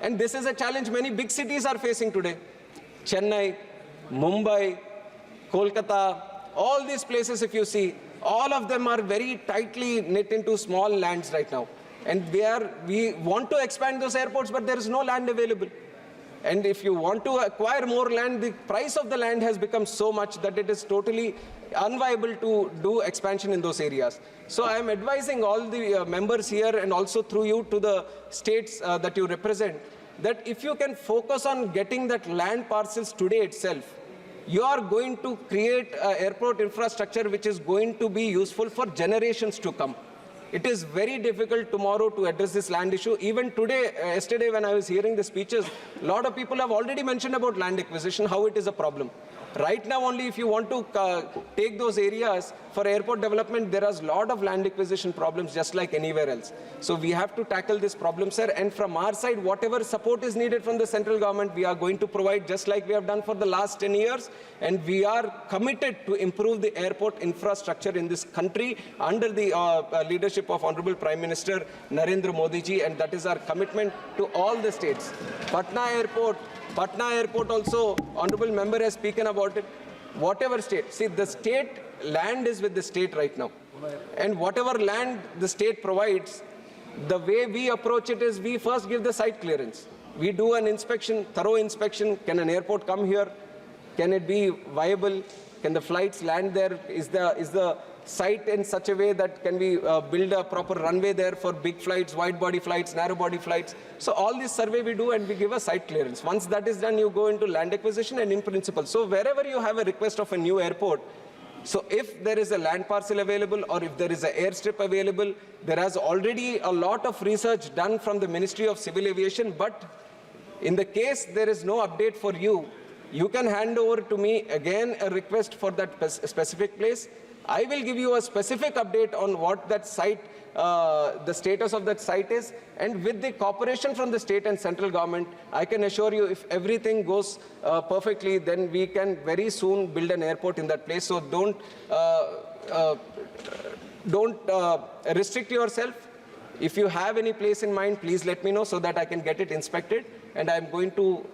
And this is a challenge many big cities are facing today. Chennai, Mumbai, Kolkata, all these places, if you see, all of them are very tightly knit into small lands right now. And we want to expand those airports, but there is no land available. And if you want to acquire more land, the price of the land has become so much that it is totally unviable to do expansion in those areas. So I am advising all the members here and also through you to the states that you represent, that if you can focus on getting that land parcels today itself, you are going to create airport infrastructure which is going to be useful for generations to come. It is very difficult tomorrow to address this land issue. Even today, yesterday when I was hearing the speeches, a lot of people have already mentioned about land acquisition, how it is a problem. Right now only if you want to take those areas for airport development, there is a lot of land acquisition problems just like anywhere else. So we have to tackle this problem, sir. And from our side, whatever support is needed from the central government, we are going to provide just like we have done for the last 10 years. And we are committed to improve the airport infrastructure in this country under the leadership of Honorable Prime Minister Narendra Modi ji. And that is our commitment to all the states. Patna Airport also, Honorable Member has spoken about it. Whatever state, see the state land is with the state right now. And whatever land the state provides, the way we approach it is we first give the site clearance. We do an inspection, thorough inspection. Can an airport come here? Can it be viable? Can the flights land there? Is the site in such a way that can we build a proper runway there for big flights, wide body flights, narrow body flights? So all this survey we do and we give a site clearance. Once that is done, you go into land acquisition and in principle. So wherever you have a request of a new airport, so if there is a land parcel available or if there is an airstrip available, there has already a lot of research done from the Ministry of Civil Aviation. But in the case there is no update for you, you can hand over to me again a request for that specific place. I will give you a specific update on what that site, the status of that site is, and with the cooperation from the state and central government, I can assure you if everything goes perfectly, then we can very soon build an airport in that place. So don't restrict yourself. If you have any place in mind, please let me know so that I can get it inspected, and I'm going to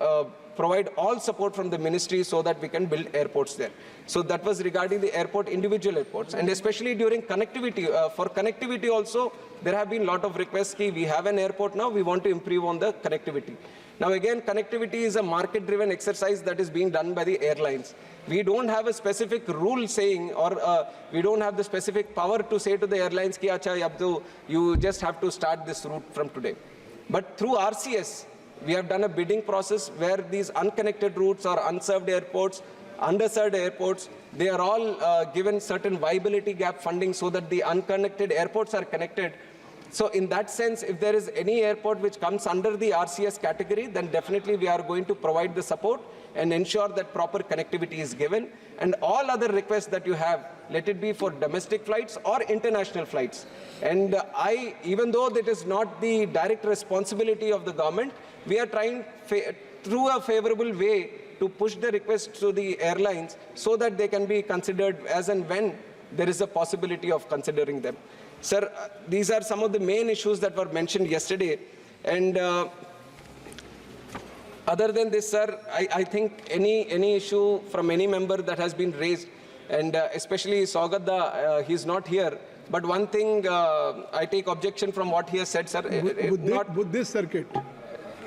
provide all support from the ministry so that we can build airports there. So that was regarding the airport, individual airports, and especially during connectivity. For connectivity also, there have been a lot of requests. We have an airport now, we want to improve on the connectivity. Now again, connectivity is a market-driven exercise that is being done by the airlines. We don't have a specific rule saying, or we don't have the specific power to say to the airlines, ki, acha, you just have to start this route from today. But through RCS, we have done a bidding process where these unconnected routes or unserved airports, underserved airports, they are all given certain viability gap funding so that the unconnected airports are connected. So in that sense, if there is any airport which comes under the RCS category, then definitely we are going to provide the support and ensure that proper connectivity is given. And all other requests that you have, let it be for domestic flights or international flights. And even though that is not the direct responsibility of the government, we are trying through a favorable way to push the requests to the airlines so that they can be considered as and when there is a possibility of considering them. Sir, these are some of the main issues that were mentioned yesterday. And other than this, sir, I think any issue from any member that has been raised, and especially Saugadda, he's not here. But one thing, I take objection from what he has said, sir. Buddhist circuit.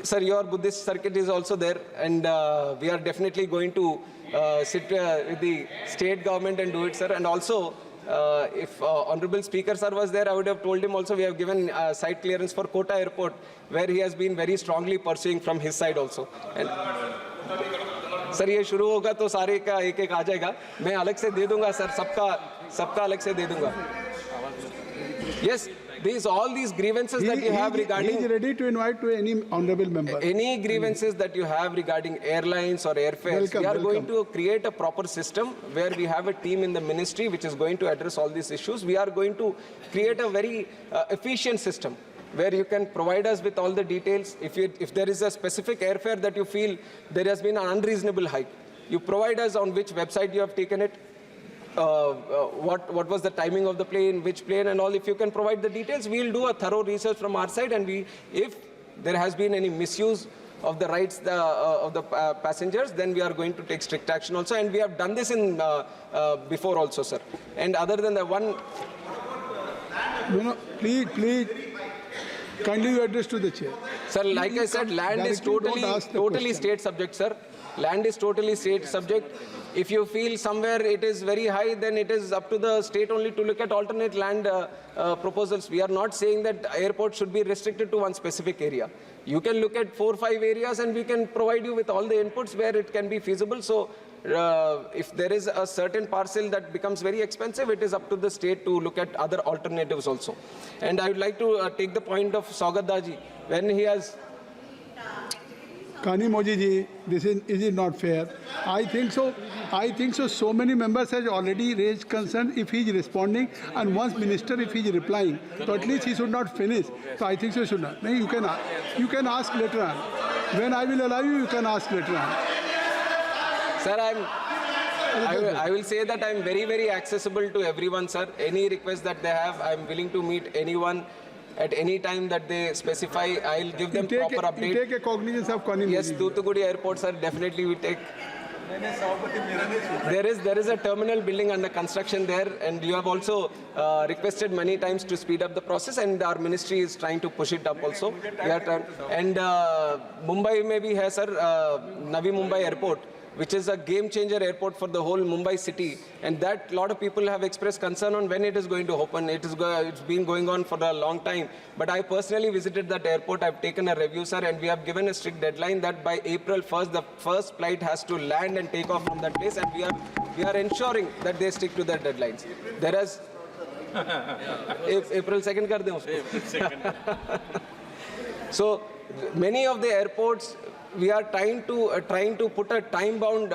Sir, your Buddhist circuit is also there, and we are definitely going to sit with the state government and do it, sir. And also, if Honorable Speaker sir was there, I would have told him also we have given site clearance for Kota Airport, where he has been very strongly pursuing from his side also. And sir ये शुरू होगा तो सारे का एक एक आ जाएगा, मैं अलग से दे दूंगा सर, सबका अलग से दे दूंगा. Yes, all these grievances that you have regarding... He is ready to invite to any honorable member. Any grievances that you have regarding airlines or airfares, we are going to create a proper system where we have a team in the ministry which is going to address all these issues. We are going to create a very efficient system where you can provide us with all the details. If there is a specific airfare that you feel there has been an unreasonable hike, you provide us on which website you have taken it, what was the timing of the plane, which plane and all. If you can provide the details, we'll do a thorough research from our side, and if there has been any misuse of the rights of the passengers, then we are going to take strict action also. And we have done this in before also, sir. And other than the one... No, please, kindly you address to the chair. Sir, like I said, land is totally state subject, sir. Land is totally state subject. If you feel somewhere it is very high, then it is up to the state only to look at alternate land proposals. We are not saying that airport should be restricted to one specific area. You can look at 4 or 5 areas and we can provide you with all the inputs where it can be feasible. So if there is a certain parcel that becomes very expensive, it is up to the state to look at other alternatives also. And I would like to take the point of Saugadaji when he has... Kani Moji ji, is it not fair? I think so. So many members have already raised concern if he is responding, and once minister if he is replying, so at least he should not finish. So I think so should not. No, you can ask later on. When I will allow you, you can ask later on. Sir, I will say that I am very, very accessible to everyone, sir. Any request that they have, I am willing to meet anyone. At any time that they specify, I'll give them proper update. You take a cognizance of Kani Moji. Yes, Thoothukudi Airport, sir, definitely we take. There is a terminal building under construction there, and you have also requested many times to speed up the process, and our ministry is trying to push it up also. And Mumbai may be here, sir, Navi Mumbai Airport, which is a game-changer airport for the whole Mumbai city. And that lot of people have expressed concern on when it is going to open. It's been going on for a long time. But I personally visited that airport. I've taken a review, sir, and we have given a strict deadline that by April 1st, the first flight has to land and take off from that place. And we are ensuring that they stick to their deadlines. There is... April 2nd kar dein usko. So many of the airports, we are trying to put a time-bound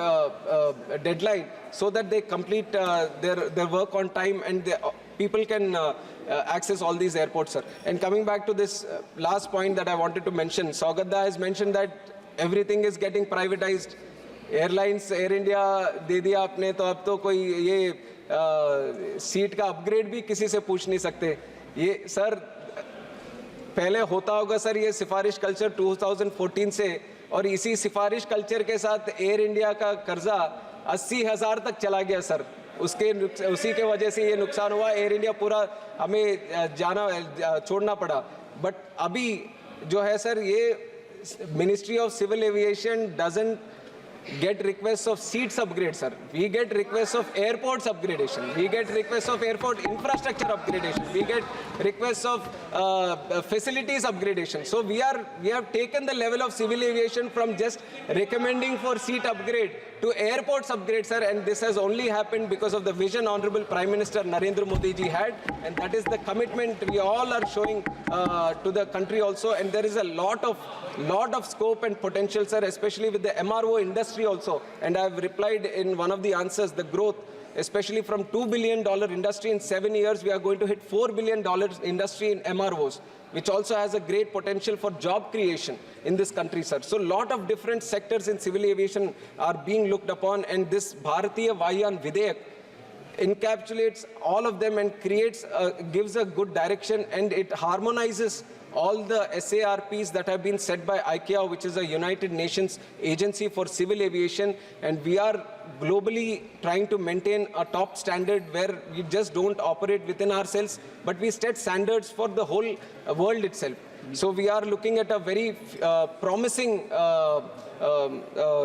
deadline so that they complete their work on time and people can access all these airports, sir. And coming back to this last point that I wanted to mention, Saugadda has mentioned that everything is getting privatized. Airlines, Air India दे दिया आपने, तो अब तो कोई ये seat का upgrade भी किसी से पूछ नहीं सकते. ये सर पहले होता होगा सर, ये सिफारिश कल्चर 2014 से, और इसी सिफारिश कल्चर के साथ एयर इंडिया का कर्जा 80,000 तक चला गया सर. उसी के वजह से ये नुकसान हुआ. एयर इंडिया पूरा हमें छोड़ना पड़ा. बट अभी जो है सर, ये ministry of civil aviation doesn't get requests of seats upgrade, sir. We get requests of airports upgradation. We get requests of airport infrastructure upgradation. We get requests of facilities upgradation. So we have taken the level of civil aviation from just recommending for seat upgrade to airports upgrade, sir. And this has only happened because of the vision Honorable Prime Minister Narendra Modi ji had, and that is the commitment we all are showing to the country also. And there is a lot of scope and potential, sir, especially with the MRO industry also. And I have replied in one of the answers, the growth, especially from $2 billion industry in 7 years, we are going to hit $4 billion industry in MROs, which also has a great potential for job creation in this country, sir. So a lot of different sectors in civil aviation are being looked upon, and this Bharatiya Vayan Videyak encapsulates all of them and gives a good direction, and it harmonizes all the SARPs that have been set by ICAO, which is a United Nations agency for civil aviation. And we are globally trying to maintain a top standard where we just don't operate within ourselves, but we set standards for the whole world itself. So we are looking at a very promising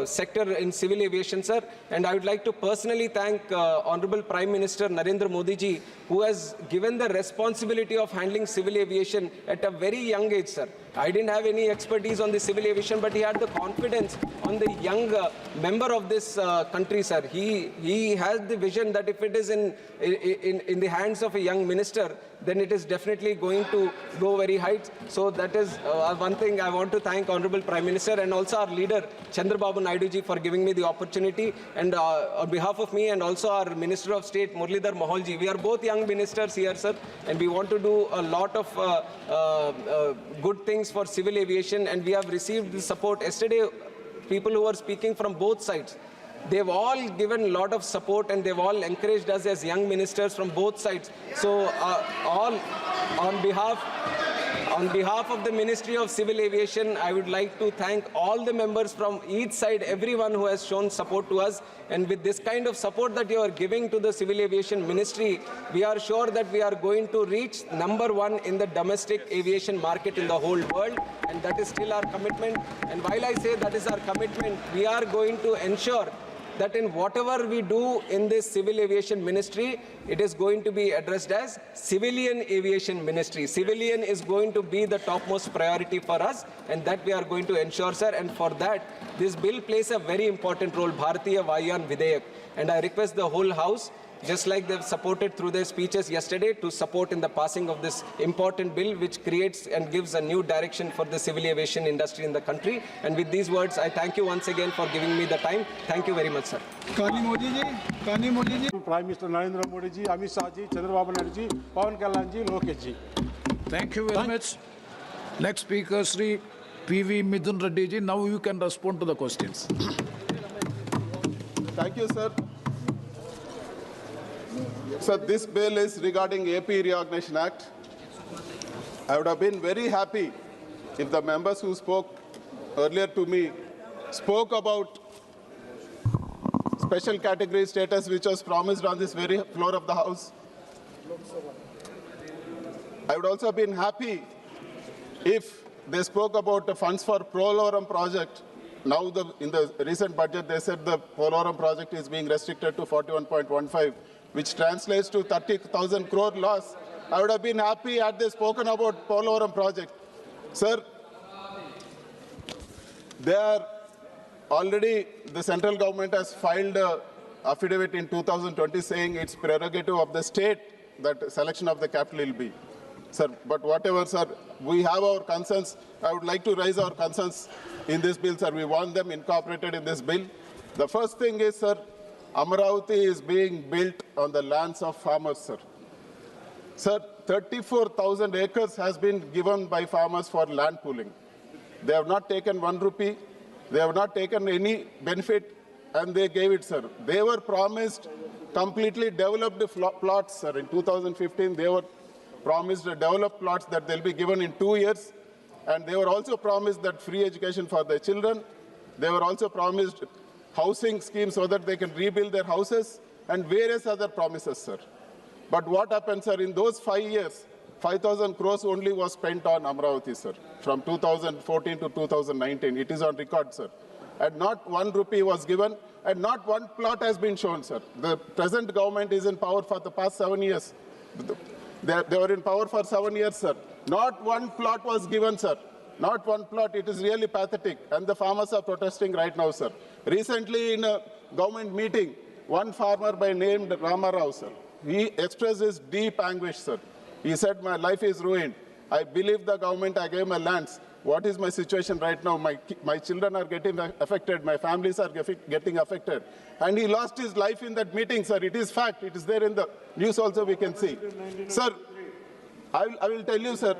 sector in civil aviation, sir. And I would like to personally thank Honorable Prime Minister Narendra Modi ji, who has given the responsibility of handling civil aviation at a very young age, sir. I didn't have any expertise on the civil aviation, but he had the confidence on the young member of this country, sir. He has the vision that if it is in the hands of a young minister, then it is definitely going to go very heights. So that is one thing I want to thank Honorable Prime Minister and also our leader, Chandrababu Naidu ji, for giving me the opportunity. And on behalf of me and also our Minister of State, Muralidhar Mohol ji, we are both young ministers here, sir, and we want to do a lot of good things for civil aviation, and we have received the support. Yesterday, people who were speaking from both sides, they've all given a lot of support and they've all encouraged us as young ministers from both sides. So all on behalf On behalf of the Ministry of Civil Aviation, I would like to thank all the members from each side, everyone who has shown support to us. And with this kind of support that you are giving to the Civil Aviation Ministry, we are sure that we are going to reach #1 in the domestic aviation market in the whole world. And that is still our commitment. And while I say that is our commitment, we are going to ensure that in whatever we do in this Civil Aviation Ministry, it is going to be addressed as Civilian Aviation Ministry. Civilian is going to be the topmost priority for us, and that we are going to ensure, sir. And for that, this bill plays a very important role, Bharatiya Vayan Videyak. And I request the whole House, just like they've supported through their speeches yesterday, to support in the passing of this important bill, which creates and gives a new direction for the civil aviation industry in the country. And with these words, I thank you once again for giving me the time. Thank you very much, sir. Kani Modi ji. Prime Minister Narendra Modi ji, Amit Shah ji, Chandrababu Naidu ji, Pawan Kalyan ji, Lokesh ji. Thank you very much. Next speaker, Sri P.V. Mithun Reddy ji. Now you can respond to the questions. Thank you, sir. Sir, this bill is regarding AP Reorganization Act. I would have been very happy if the members who spoke earlier to me spoke about special category status which was promised on this very floor of the House. I would also have been happy if they spoke about the funds for Polavaram project. Now, in the recent budget, they said the Polavaram project is being restricted to 41.15, which translates to 30,000 crore loss. I would have been happy had they spoken about Polavaram project. Sir, they are already, the central government has filed an affidavit in 2020 saying it's prerogative of the state that selection of the capital will be. Sir, but whatever, sir, we have our concerns. I would like to raise our concerns in this bill, sir. We want them incorporated in this bill. The first thing is, sir, Amravati is being built on the lands of farmers, sir. Sir, 34,000 acres has been given by farmers for land pooling. They have not taken 1 rupee. They have not taken any benefit, and they gave it, sir. They were promised completely developed plots, sir. In 2015, they were promised developed plots that they'll be given in 2 years. And they were also promised that free education for their children. They were also promised housing schemes so that they can rebuild their houses and various other promises, sir. But what happened, sir, in those 5 years, 5,000 crores only was spent on Amravati, sir, from 2014 to 2019. It is on record, sir. And not 1 rupee was given, and not one plot has been shown, sir. The present government is in power for the past 7 years. They were in power for 7 years, sir. Not one plot was given, sir. Not one plot. It is really pathetic. And the farmers are protesting right now, sir. Recently, in a government meeting, one farmer by name Rama Rao, sir, he expressed his deep anguish, sir. He said, my life is ruined. I believe the government, I gave my lands. What is my situation right now? My children are getting affected. My families are getting affected. And he lost his life in that meeting, sir. It is fact. It is there in the news also we can see. Sir, I will tell you, sir,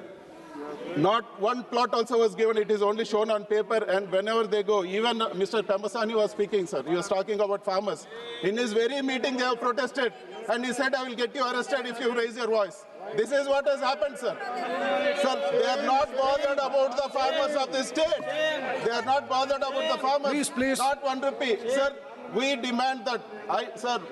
not one plot also was given. It is only shown on paper, and whenever they go, even Mr. Pemasani was speaking, sir. He was talking about farmers. In his very meeting, they have protested, and he said, I will get you arrested if you raise your voice. This is what has happened, sir. Sir, they are not bothered about the farmers of this state. They are not bothered about the farmers. Please. Not 1 rupee. Sir, we demand that,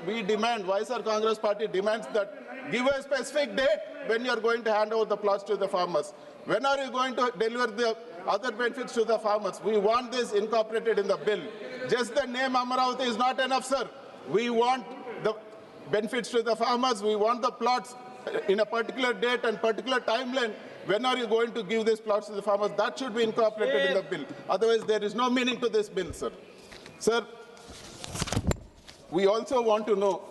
we demand, YSR Congress Party demands that give a specific date when you are going to hand over the plots to the farmers. When are you going to deliver the other benefits to the farmers? We want this incorporated in the bill. Just the name Amravati is not enough, sir. We want the benefits to the farmers. We want the plots in a particular date and particular timeline. When are you going to give these plots to the farmers? That should be incorporated in the bill. Otherwise, there is no meaning to this bill, sir. Sir, we also want to know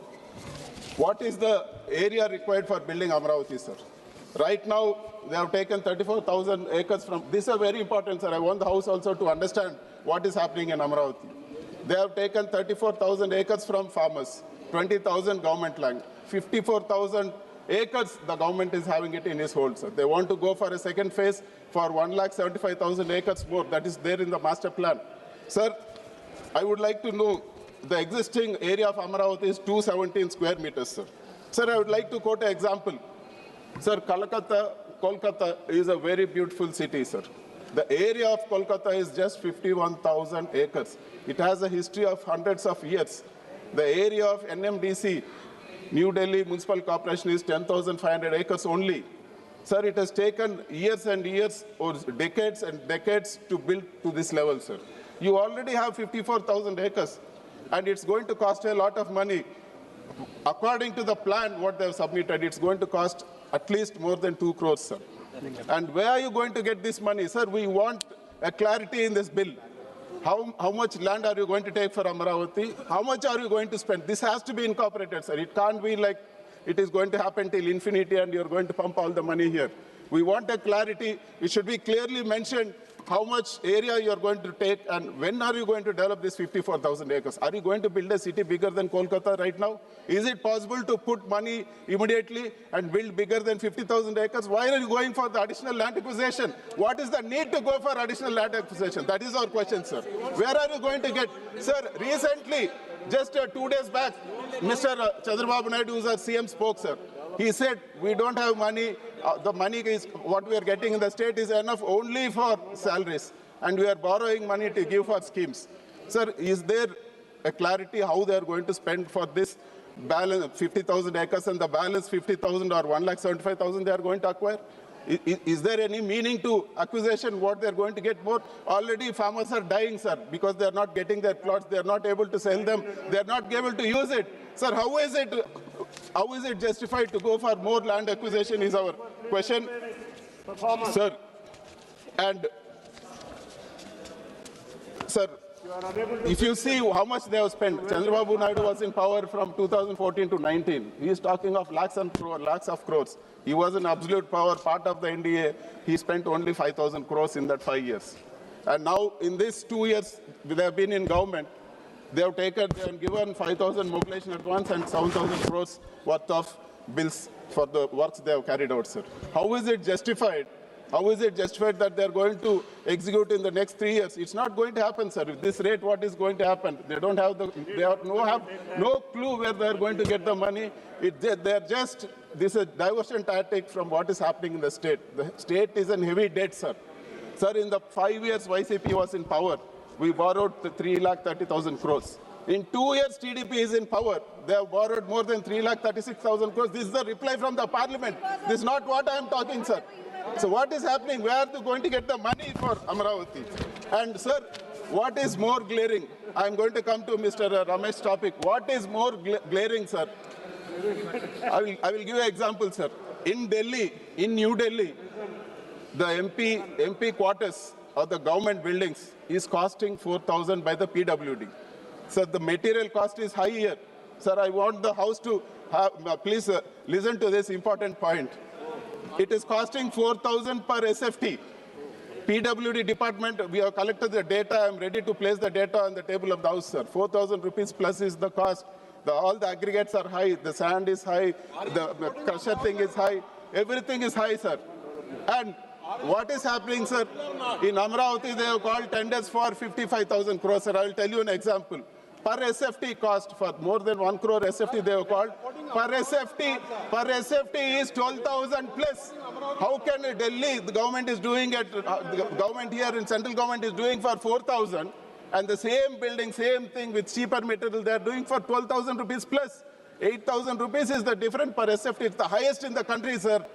what is the area required for building Amravati, sir. Right now, they have taken 34,000 acres from, these are very important, sir. I want the House also to understand what is happening in Amravati. They have taken 34,000 acres from farmers, 20,000 government land, 54,000 acres the government is having it in its hold, sir. They want to go for a second phase for 1,75,000 acres more. That is there in the master plan. Sir, I would like to know, the existing area of Amravati is 217 square meters, sir. Sir, I would like to quote an example. Sir, Kolkata, Kolkata is a very beautiful city, sir. The area of Kolkata is just 51,000 acres. It has a history of hundreds of years. The area of NMDC, New Delhi Municipal Corporation, is 10,500 acres only. Sir, it has taken years and years or decades and decades to build to this level, sir. You already have 54,000 acres, and it's going to cost a lot of money. According to the plan, what they have submitted, it's going to cost at least more than 2 crores, sir. And where are you going to get this money? Sir, we want a clarity in this bill. How much land are you going to take for Amravati? How much are you going to spend? This has to be incorporated, sir. It can't be like it is going to happen till infinity and you're going to pump all the money here. We want a clarity. It should be clearly mentioned how much area you are going to take and when are you going to develop this 54,000 acres? Are you going to build a city bigger than Kolkata right now? Is it possible to put money immediately and build bigger than 50,000 acres? Why are you going for the additional land acquisition? What is the need to go for additional land acquisition? That is our question, sir. Where are you going to get? Sir, recently, just 2 days back, Mr. Chandrababu Naidu, who's our CM, spoke, sir. He said, we don't have money. The money is what we are getting in the state is enough only for salaries. And we are borrowing money to give for schemes. Sir, is there a clarity how they are going to spend for this balance 50,000 acres and the balance 50,000 or 1,75,000 they are going to acquire? Is there any meaning to acquisition, what they're going to get more? Already farmers are dying, sir, because they're not getting their plots, they're not able to sell them, they're not able to use it. Sir, how is it justified to go for more land acquisition is our question. Sir, and sir, if you see how much they have spent, Chandrababu Naidu was in power from 2014 to 19. He is talking of lakhs of crores. He was in absolute power, part of the NDA. He spent only 5,000 crores in that 5 years. And now in these 2 years, they have been in government. They have given 5,000 mobilization advance and 7,000 crores worth of bills for the works they have carried out, sir. How is it justified? How is it justified that they are going to execute in the next 3 years? It's not going to happen, sir. With this rate, what is going to happen? They don't have no clue where they are going to get the money. This is a diversion tactic from what is happening in the state. The state is in heavy debt, sir. Sir, in the 5 years YCP was in power, we borrowed 3,30,000 crores. In 2 years, TDP is in power. They have borrowed more than 3,36,000 crores. This is the reply from the parliament. This is not what I am talking, sir. So what is happening? Where are they going to get the money for Amravati? And sir, what is more glaring? I am going to come to Mr. Ramesh's topic. What is more glaring, sir? I will give you an example, sir. In Delhi, in New Delhi, the MP quarters or the government buildings is costing 4,000 by the PWD. Sir, the material cost is high here. Sir, I want the House to have, please listen to this important point. It is costing 4,000 per SFT. PWD department, we have collected the data. I am ready to place the data on the table of the House, sir. 4,000 rupees plus is the cost. All the aggregates are high. The sand is high. The crusher thing is high. Everything is high, sir. And what is happening, sir? In Amravati, they have called tenders for 55,000 crores, sir. I will tell you an example. Per SFT cost for more than 1 crore SFT they have called. Per SFT is 12,000 plus. How can Delhi, the government is doing it, the government here in central government is doing for 4,000 and the same building, same thing with cheaper material they are doing for 12,000 rupees plus. 8,000 rupees is the difference per SFT. It's the highest in the country, sir.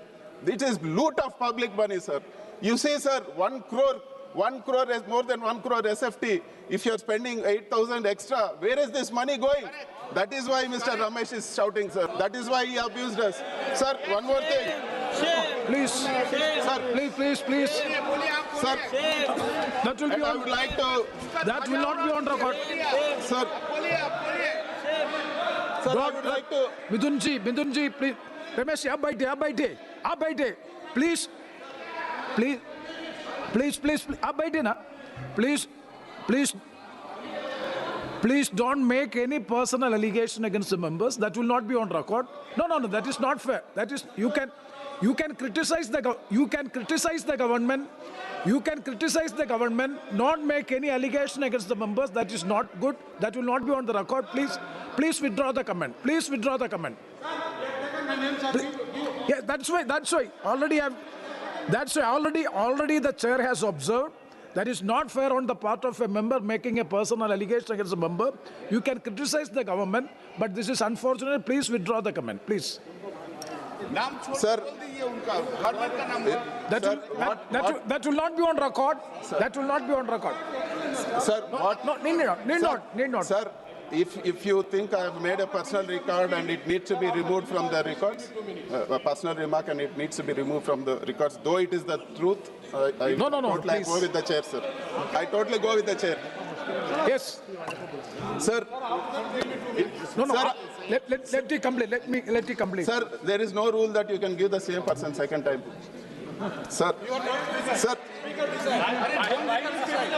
It is loot of public money, sir. You see, sir, 1 crore is more than 1 crore SFT. If you're spending 8,000 extra, where is this money going? That is why Mr. Ramesh is shouting, sir. That is why he abused us. Sir, one more thing. Please, sir, please. Sir, That will be I on. would like to, That will not be on record. sir. Sir, I would like to. Mithun ji, please. Ramesh, आप बैठे. Please, आप बैठे ना. Please don't make any personal allegation against the members. That will not be on record. No, that is not fair. That is, you can criticize the government. You can criticize the government, not make any allegation against the members. That is not good. That will not be on the record. Please withdraw the comment. Please withdraw the comment. Yeah, that's why. Already That's already the chair has observed. That is not fair on the part of a member making a personal allegation against a member. You can criticize the government, but this is unfortunate. Please withdraw the comment, please. Sir, That will not be on record. That will not be on record. sir, what? No, need not. Sir, if you think I have made a personal record and it needs to be removed from the records, a personal remark and it needs to be removed from the records, though it is the truth, I No, totally please. go with the chair, sir. I totally go with the chair. Yes. Sir, No. Sir, Let it complete. Let it complete. sir, there is no rule that you can give the same person second time. Sir,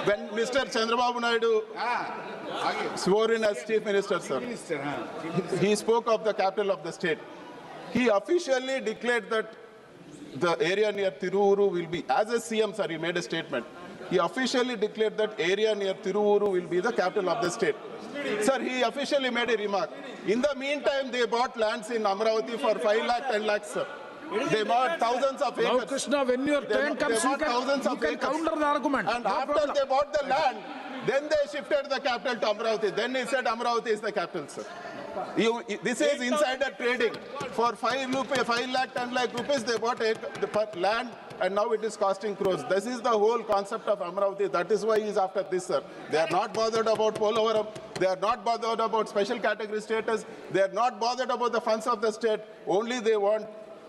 when Mr. Chandrababu Naidu swore in as Chief Minister, sir, he spoke of the capital of the state. He officially declared that the area near Tiruvuru will be, as a CM, sir, he made a statement. He officially declared that area near Tiruvuru will be the capital of the state. Sir, he officially made a remark. In the meantime, they bought lands in Amravati for 5 lakh, 10 lakhs, sir. They bought thousands of acres. Now, Krishna, when your turn comes, they you bought thousands can of acres. counter the argument. And No after problem. they bought the land, then they shifted the capital to Amravati. Then he said Amravati is the capital, sir. This is insider trading. For 5 lakh, 10 lakh rupees, they bought the land and now it is costing crores. This is the whole concept of Amravati. That is why he is after this, sir. They are not bothered about Polavaram. They are not bothered about special category status. They are not bothered about the funds of the state. Only they want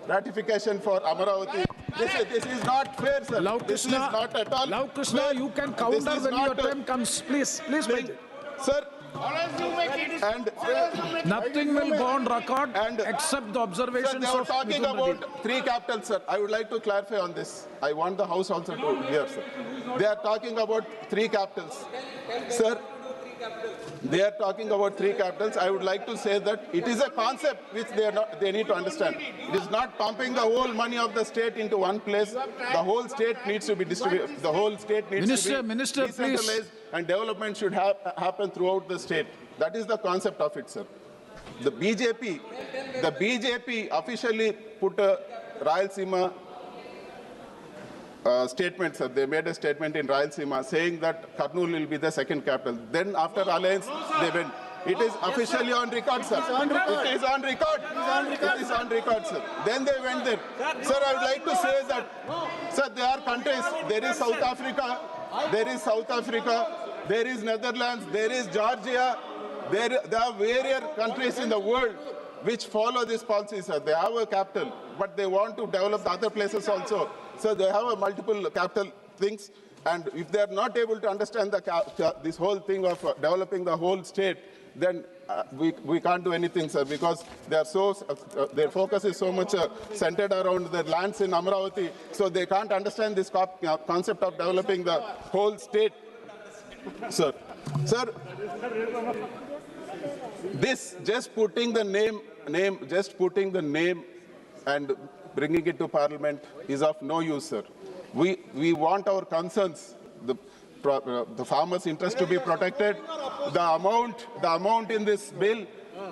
ratification for Amravati. This is not fair, sir. This is not at all. Now, Krishna, fair. you can This counter is when your not a time comes. Please thing. wait. Sir, and Nothing will go on record And- except the sir, observations they were of talking Mithun Reddy. about 3 capitals, sir. I would like to clarify on this. I want the House also to hear, sir. They are talking about 3 capitals. Sir, they are talking about 3 capitals. I would like to say that it is a concept which they need to understand. It is not pumping the whole money of the state into one place. The whole state needs to be distributed. The whole state needs to be Minister, please. decentralized, and development should happen throughout the state. That is the concept of it, sir. The BJP officially put a Rayalaseema statement, sir. They made a statement in Rayalaseema saying that Kurnool will be the second capital. Then after alliance, they went. It is officially on record, sir. It is on record. It is on record, sir. Then they went there. Sir, I would like to say that, sir, there are countries. There is South Africa. There is Netherlands. There is Georgia. There are various countries in the world which follow this policy, sir. They have a capital, but they want to develop the other places also. So they have a multiple capital things, and if they are not able to understand this whole thing of developing the whole state, then we can't do anything, sir, because they are their focus is so much centered around the lands in Amravati, so they can't understand this concept of developing the whole state, sir. Sir, this just putting the name and bringing it to Parliament is of no use, sir. We want our concerns, the farmers' interest to be protected. The amount in this bill,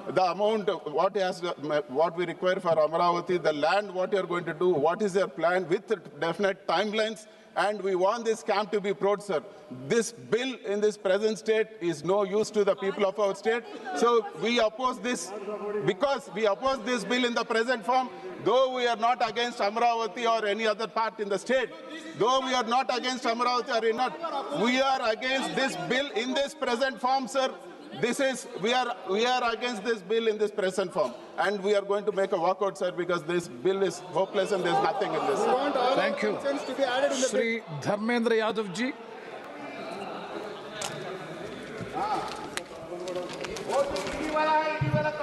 the amount what we require for Amravati, the land, what you are going to do, what is your plan with definite timelines. And we want this camp to be proud, sir. This bill in this present state is no use to the people of our state. So we oppose this because we oppose this bill in the present form. Though we are not against Amravati or any other part in the state, though we are not against Amravati or not, we are against this bill in this present form, sir. We are against this bill in this present form, and we are going to make a walkout, sir, because this bill is hopeless and there's nothing in this. Thank you. Shri Dharmendra Yadav ji.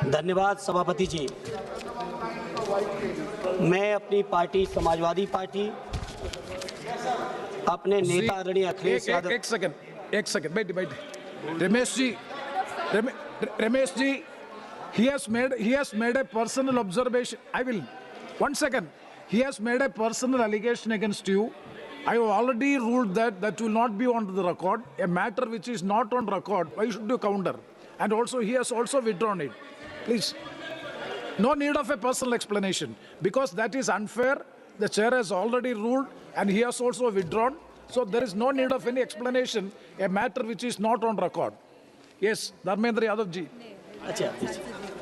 धन्यवाद सभापति जी। मैं अपनी party Samajwadi party अपने नेता आदरणीय अखिलेश यादव। एक second बैठ Ramesh ji, he has made a personal observation. One second. He has made a personal allegation against you. I have already ruled that will not be on the record. A matter which is not on record, why should you counter? And also, he has also withdrawn it. Please. No need of a personal explanation, because that is unfair. The chair has already ruled and he has also withdrawn. So there is no need of any explanation, a matter which is not on record. Yes, Dharmendra Yadav ji. अच्छा